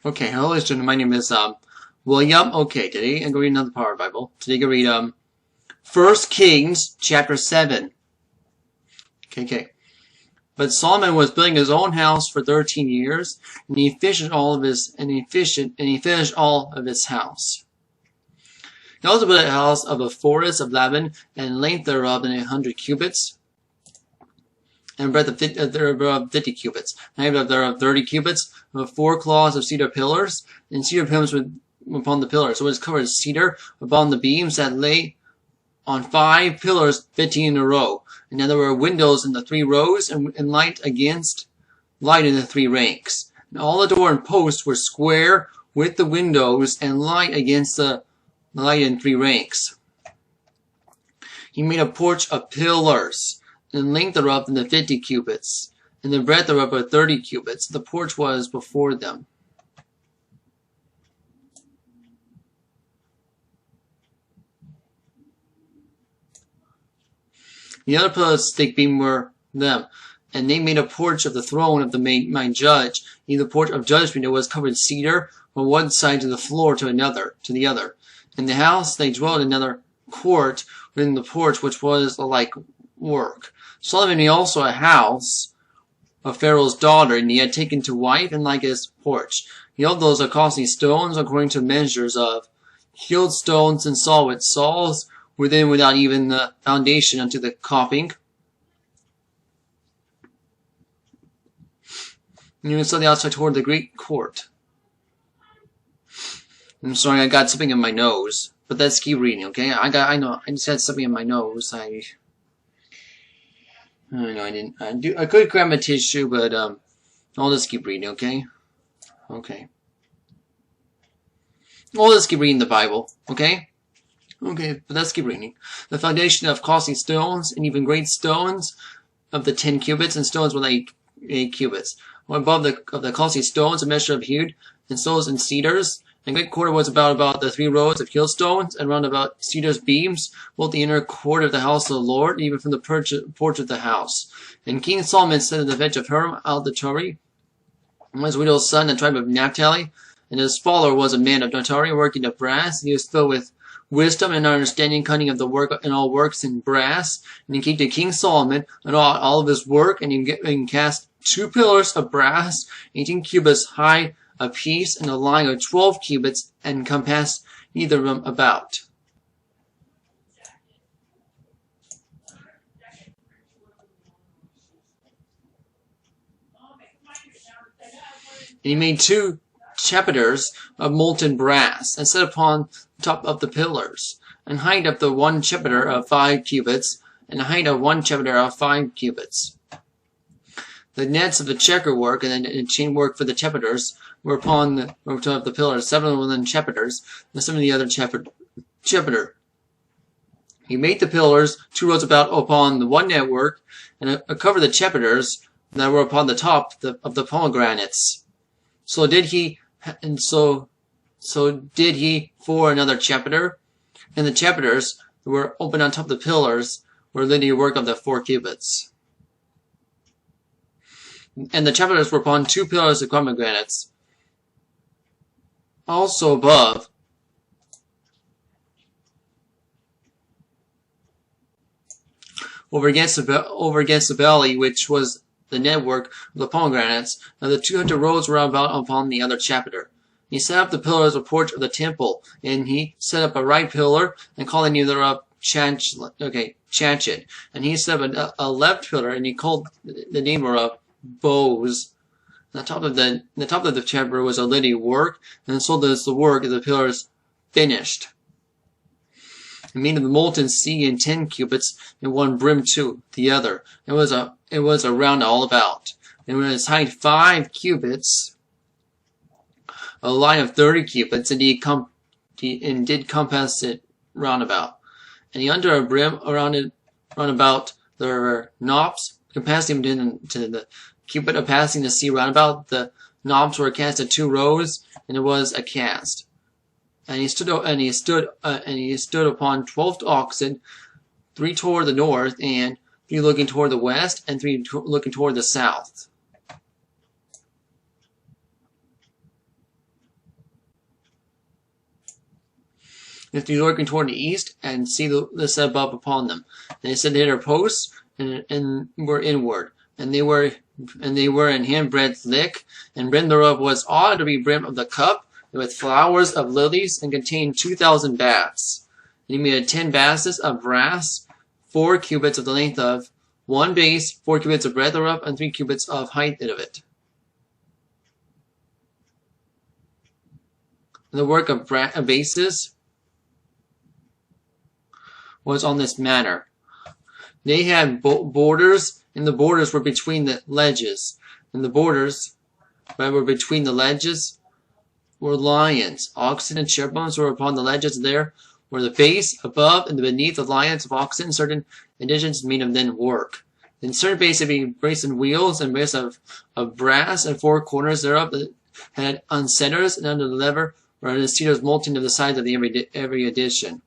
Okay, hello students, my name is William. Okay, today I'm going to read another part of the Bible. Today I'm going to read 1 Kings chapter 7. Okay. But Solomon was building his own house for 13 years, and he finished all of his house. He also built a house of a forest of Lebanon, and length thereof 100 cubits, and breadth of 50 cubits, and height thereof 30 cubits, with 4 claws of cedar pillars, and cedar pillars upon the pillars. So it was covered with cedar upon the beams that lay on 5 pillars 15 in a row. And there were windows in the 3 rows, and light against light in the 3 ranks. And all the door and posts were square with the windows, and light against the light in 3 ranks. He made a porch of pillars, and the length thereof 50 cubits, and the breadth thereof 30 cubits. The porch was before them. The other pillars of thick beam were them, and they made a porch of the throne of the main judge. The porch of judgment, it was covered with cedar from one side to the floor to the other. In the house they dwelt in another court within the porch, which was the like work. Solomon made also a house of Pharaoh's daughter, and he had taken to wife and like his porch. He held those of costly stones according to measures of healed stones and saws within without even the foundation unto the coping. And you saw the outside toward the great court. I'm sorry, I got something in my nose, but let's keep reading, okay? I know, I just had something in my nose. I know I didn't. I could grab a tissue, but I'll just keep reading, okay? Okay. Well, let's keep reading the Bible, okay? Okay, but let's keep reading. The foundation of costly stones, and even great stones of the 10 cubits, and stones were like 8 cubits. Above the costly stones, a measure of hewed, and stones and cedars. And great quarter was about the 3 rows of healed stones, and round about cedars beams, both the inner court of the house of the Lord, even from the porch of the house. And King Solomon said in the village of Hiram al-Datari, his widow's son, the tribe of Naphtali, and his father was a man of Natari, working of brass, and he was filled with wisdom and understanding, cunning of the work and all works in brass. And he came to King Solomon and all of his work, and he cast 2 pillars of brass, 18 cubits high apiece, and a line of 12 cubits, and compassed either of them about. And he made 2 chapiters of molten brass, and set upon the top of the pillars, and height of the 1 chapiter of 5 cubits, and the height of 1 chapiter of 5 cubits. The nets of the checker work and the chain work for the chapiters were upon the top of the pillars, 7 of them chapiters, and 7 of the other chapiter. He made the pillars 2 rows about upon the 1 network, and covered the chapiters that were upon the top of the pomegranates. So did he for another chapiter, and the chapiters that were open on top of the pillars were linear work of the 4 cubits. And the chapiters were upon 2 pillars of pomegranates. Also above, over against the belly, which was the network of the pomegranates, and the 200 rows were about upon the other chapiter. He set up the pillars of the porch of the temple, and he set up a right pillar, and called the name thereof Chanchet. And he set up a left pillar, and he called the name thereof Bows. The top of the chapiter was a linear work, and so does the work of the pillars finished. He made of the molten sea in 10 cubits, and 1 brim to the other. It was a round all about. And when its height 5 cubits, a line of 30 cubits, and did compass it round about. And he under a brim round about there were knobs, compassing him to the cubit of passing the sea round about. The knobs were cast at 2 rows, and it was a cast. And he stood upon 12 oxen, 3 toward the north, and 3 looking toward the west, and 3 looking toward the south. if they looking toward the east, and see the sun above upon them. And they said they had their posts and were inward, and they were in handbreadth thick, and brim thereof was ought to be brim of the cup, with flowers of lilies, and contained 2,000 baths. And he made 10 bases of brass, 4 cubits of the length of one base, 4 cubits of breadth thereof, and 3 cubits of height of it. The work of bases was on this manner. They had borders, and the borders were between the ledges. And the borders that were between the ledges were lions. Oxen and cherubims were upon the ledges. There were the base, above, and beneath the lions of oxen. Certain additions made of then work. In certain base had been braced in wheels and brace of brass, and 4 corners thereof that had unsetters, and under the lever were the cedars molten to the sides of every addition.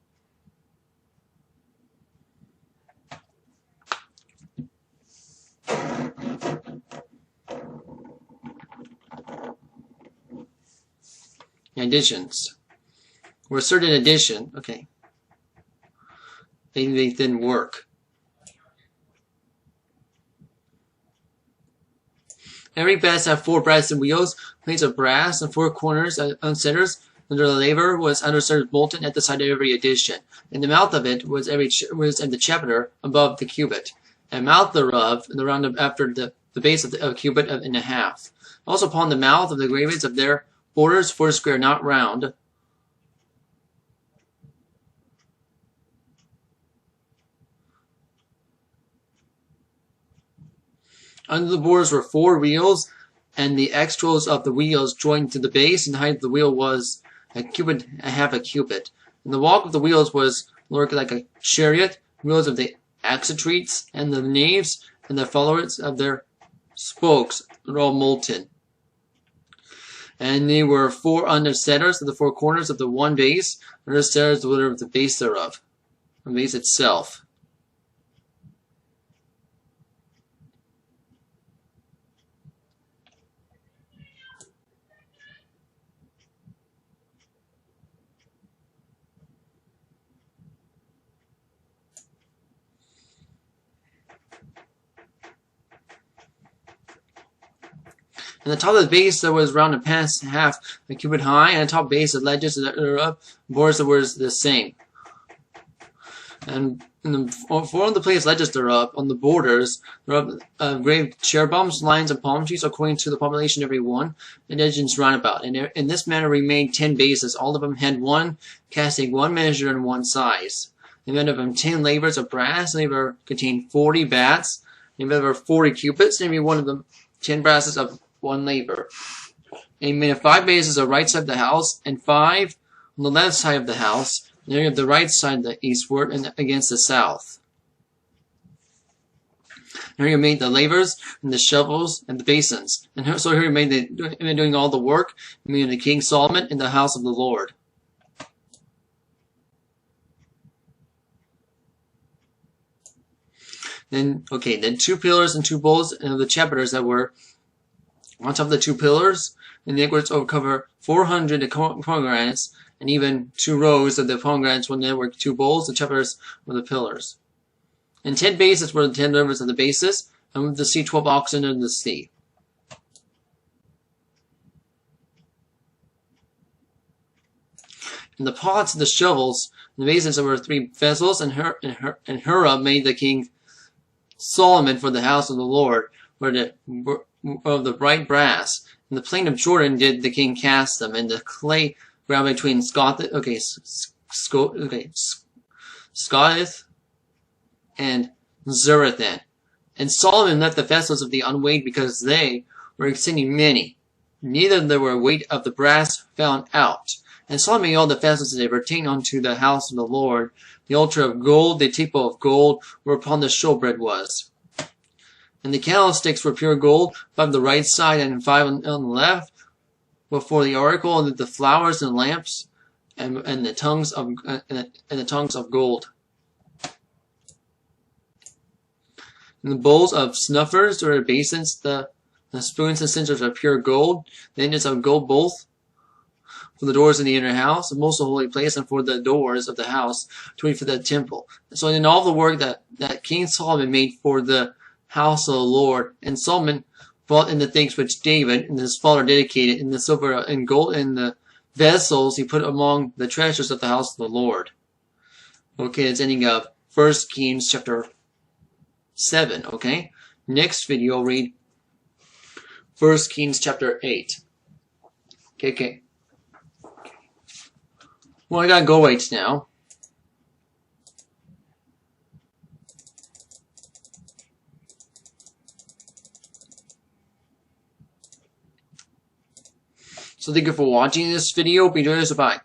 Additions were a certain addition. Okay, they didn't work. Every base had 4 brass and wheels, plates of brass, and 4 corners unsetters. Under the lever was undersetters molten at the side of every addition. And the mouth of it was in the chapiter above the cubit, and mouth thereof the round after the base of a cubit and a half. Also upon the mouth of the gravings of their borders 4 square, not round. Under the borders were 4 wheels, and the extros of the wheels joined to the base, and the height of the wheel was a cubit, a half a cubit. And the walk of the wheels was like a chariot. Wheels of the axitretes, and the naves, and the followers of their spokes were all molten. And they were 4 undersetters of the 4 corners of the one base, undersetters of the base thereof, the base itself. And the top of the base that was round and past half a cubit high, and the top base of ledges that were up, borders that was the same. And for the place ledges that are up, on the borders, there are engraved cherubims, lions, and palm trees, according to the population of every one, and legends round about. And in this manner remained 10 bases. All of them had one casting, one measure, and one size. They made of them 10 lavers of brass, and they were contained 40 bats. They made of 40 cubits, and every one of them 10 brasses of 1 laver. And he made 5 bases on the right side of the house, and 5 on the left side of the house, and then you have the right side the eastward and against the south. And here he made the lavers and the shovels and the basins. And so here he made doing all the work, meaning the King Solomon in the house of the Lord. Then 2 pillars and 2 bowls of the chapiters that were on top of the 2 pillars, and the equates cover 400 pomegranates, and even 2 rows of the pomegranates when there were 2 bowls, the chapiters were the pillars. And 10 bases were the 10 rivers of the bases, and with the sea 12 oxen in the sea. And the pots and the shovels, and the basins, there were 3 vessels, and Hiram made the King Solomon for the house of the Lord, of the bright brass. In the plain of Jordan did the king cast them, and the clay ground between Scothith and Zerethan. And Solomon left the vessels of the unweighed, because they were exceeding many. Neither there were weight of the brass found out. And Solomon made all the vessels that they pertained unto the house of the Lord, the altar of gold, the table of gold, whereupon the showbread was. And the candlesticks were pure gold, 5 on the right side and 5 on the left, before the oracle, and the flowers and lamps, and the tongues of gold. And the bowls of snuffers or basins, the spoons and censers of pure gold, the edges of gold both, for the doors in the inner house, the most holy place, and for the doors of the house, 20 for the temple. So in all the work that King Solomon made for the house of the Lord, and Solomon brought in the things which David and his father dedicated, in the silver and gold and the vessels he put among the treasures of the house of the Lord. Okay, it's ending of 1 Kings chapter 7, okay? Next video, I'll read 1 Kings chapter 8. Okay. Well, I gotta go right now. So thank you for watching this video. Be enjoying this. Bye.